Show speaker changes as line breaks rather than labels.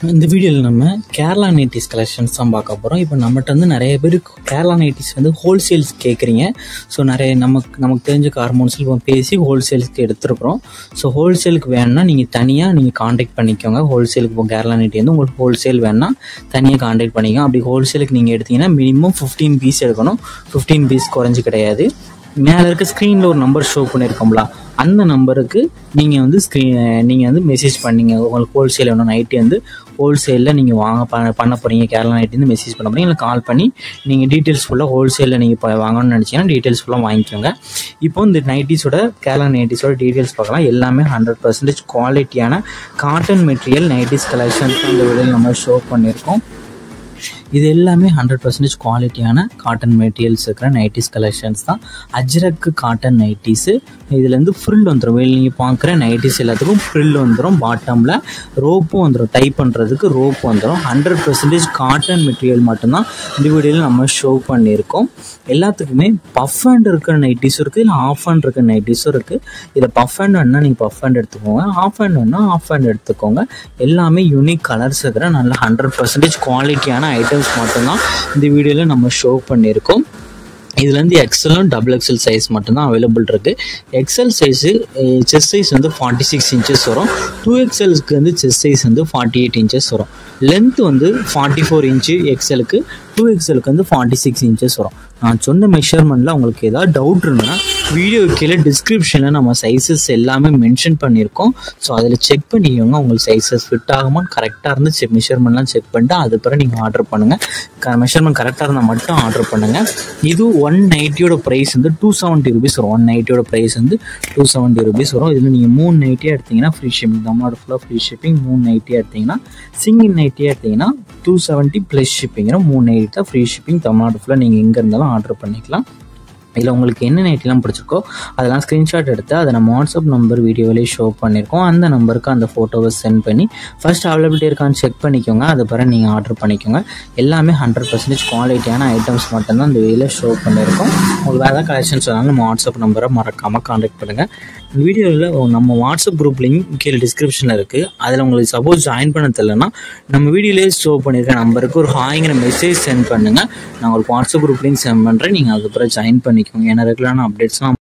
இந்த வீடியோவில் நம்ம கேரளா நைட்டிஸ் கலெக்ஷன்ஸ் தான் பார்க்க போகிறோம். இப்போ நம்மகிட்ட வந்து நிறைய பேர் கேரளா நைட்டிஸ் வந்து ஹோல்சேல்ஸ் கேட்குறீங்க. ஸோ நிறைய நமக்கு தெரிஞ்ச ஹார்மோன்ஸில் இப்போ பேசி ஹோல்சேலுக்கு எடுத்துருக்குறோம். ஸோ ஹோல்சேலுக்கு வேணுன்னா நீங்கள் தனியாக காண்டாக்ட் பண்ணிக்கோங்க. ஹோல்சேலுக்கு இப்போ கேரளா நைட்டி வந்து உங்களுக்கு ஹோல்சேல் வேணுன்னா தனியாக காண்டாக்ட் பண்ணிக்கோங்க. அப்படி ஹோல்சேலுக்கு நீங்கள் எடுத்தீங்கன்னா மினிமம் 15 பீஸ் எடுக்கணும். 15 பீஸ் குறைஞ்சி கிடையாது. மேலே இருக்க ஸ்க்ரீனில் ஒரு நம்பர் ஷோ பண்ணியிருக்கோம்ல, அந்த நம்பருக்கு நீங்கள் வந்து மெசேஜ் பண்ணிங்க. உங்களுக்கு ஹோல்சேல் வேணும், நைட்டி வந்து ஹோல்சேலில் நீங்கள் பண்ண போகிறீங்க, கேரளா நைட்டி வந்து மெசேஜ் பண்ண போகிறீங்க. இல்லை கால் பண்ணி நீங்கள் டீட்டெயில்ஸ் ஃபுல்லாக ஹோல்சேலில் நீங்கள் இப்போ வாங்கணும்னு நினச்சிங்கன்னா டீட்டெயில்ஸ் ஃபுல்லாக வாங்கிக்கோங்க. இப்போ இந்த நைட்டிஸோட கேரளா நைட்டிஸோட டீட்டெயில்ஸ் பார்க்கலாம். எல்லாமே 100% குவாலிட்டியான காட்டன் மெட்டீரியல் நைட்டிஸ் கலெக்ஷன்ஸ் இந்த வீடியோவில் நம்ம ஷோ பண்ணியிருக்கோம். இது எல்லாமே 100% குவாலிட்டியான காட்டன் மெட்டீரியல்ஸ் இருக்கிற நைட்டிஸ் கலெக்ஷன்ஸ் தான். Ajrakh cotton nighties. இதுலேருந்து ஃப்ரில் வந்துடும். நீங்கள் பார்க்குற நைட்டிஸ் எல்லாத்துக்கும் ஃப்ரில் வந்துடும். பாட்டமில் ரோப்பும் வந்துடும். டைப் பண்ணுறதுக்கு ரோப் வந்துடும். 100% காட்டன் மெட்டீரியல் மட்டும்தான் இந்த வீடியோவில் நம்ம ஷோ பண்ணியிருக்கோம். எல்லாத்துக்குமே பஃப் ஹேண்ட் இருக்கிற நைட்டிஸும் இருக்குது, இல்லை ஆஃப் ஹேண்ட் இருக்கிற நைட்டிஸும் இருக்குது. இதில் பஃப் ஹேண்ட் வேணுன்னா நீங்கள் பஃப் ஹேண்ட் எடுத்துக்கோங்க, ஆஃப் ஹேண்ட் வேணுன்னா ஆஃப் ஹேண்ட் எடுத்துக்கோங்க. எல்லாமே யூனிக் கலர்ஸ் இருக்கிற நல்ல 100% குவாலிட்டியான ஐட்டம்ஸ் மட்டும்தான் இந்த வீடியோவில் நம்ம ஷோ பண்ணியிருக்கோம். இதுலேருந்து எக்ஸலும் XXL சைஸ் மட்டும்தான் அவைலபிள் இருக்குது. எக்ஸல் சைஸு செஸ்ட் சைஸ் வந்து 46 இன்ச்சஸ் வரும். 2XLக்கு வந்து செஸ்ட் சைஸ் வந்து 48 இன்ச்சஸ் வரும். லென்த் வந்து 44 இன்ச்சு எக்ஸலுக்கு, 2XLக்கு வந்து 46 இன்ச்சஸ் வரும். நான் சொன்ன மெஷர்மெண்ட்டில் உங்களுக்கு ஏதாவது டவுட் இருந்ததுன்னா வீடியோ கீழே டிஸ்கிரிப்ஷனில் நம்ம சைஸஸ் எல்லாமே மென்ஷன் பண்ணியிருக்கோம். ஸோ அதில் செக் பண்ணிக்கோங்க. உங்களுக்கு சைஸஸ் ஃபிட் ஆகுமான்னு கரெக்டாக இருந்து மெஷர்மெண்ட்லாம் செக் பண்ணிட்டு அது பிறகு நீங்கள் ஆர்டர் பண்ணுங்கள். மெஷர்மெண்ட் கரெக்டாக இருந்தால் மட்டும் ஆர்டர் பண்ணுங்கள். இது 1 நைட்டியோட ப்ரைஸ் வந்து 270 ருபீஸ் வரும். 1 நைட்டியோட ப்ரைஸ் வந்து 270 ருபீஸ் வரும். இதில் நீங்கள் 3 நைட்டியாக எடுத்திங்கன்னா ஃப்ரீ ஷிப்பிங், தமிழ்நாடு ஃபுல்லாக ஃப்ரீ ஷிப்பிங். 3 நைட்டியாக எடுத்திங்கன்னா, சிங்கிள் நைட்டியாக எடுத்திங்கன்னா 270 ப்ளஸ் ஷிப்பிங்கிற 3 நைட்டி தான் ஃப்ரீ ஷிப்பிங். தமிழ்நாடு ஃபுல்லாக நீங்கள் எங்கே இருந்தாலும் ஆர்டர் பண்ணிக்கலாம். இதில் உங்களுக்கு என்ன நைட்டிலாம் பிடிச்சிருக்கோ அதெல்லாம் ஸ்க்ரீன்ஷாட் எடுத்து அதை நம்ம வாட்ஸ்அப் நம்பர் வீடியோவிலேயே ஷோ பண்ணியிருக்கோம். அந்த நம்பருக்கு அந்த ஃபோட்டோவை சென்ட் பண்ணி ஃபர்ஸ்ட் அவைலபிலிட்டி இருக்கான்னு செக் பண்ணிக்கோங்க. அது பிறகு நீங்கள் ஆர்டர் பண்ணிக்கோங்க. எல்லாமே 100% குவாலிட்டியான ஐட்டம்ஸ் மட்டும்தான் இந்த வீடியோவில் ஷோ பண்ணியிருக்கோம். உங்களுக்கு வேறு ஏதாவது கலெக்ஷன்ஸ் வேணாலும் நம்ம வாட்ஸ்அப் நம்பரை மறக்காமல் காண்டாக்ட் பண்ணுங்கள். இந்த வீடியோவில் நம்ம வாட்ஸ்அப் குரூப் லிங்க் கீழே டிஸ்கிரிப்ஷனில் இருக்குது. அதில் உங்களுக்கு சப்போஸ் ஜாயின் பண்ண தெரியலன்னா நம்ம வீடியோலேயே ஷோ பண்ணியிருக்க நம்பருக்கு ஒரு ஹாய்ங்கிற மெசேஜ் சென்ட் பண்ணுங்கள். நான் உங்களுக்கு வாட்ஸ்அப் குரூப் லிங்க் சென்ட் பண்ணுறேன். நீங்கள் அதுக்கப்புறம் ஜாயின் பண்ணிக்கோங்க. ஏன்னா ரெகுலரான அப்டேட்ஸ்லாம்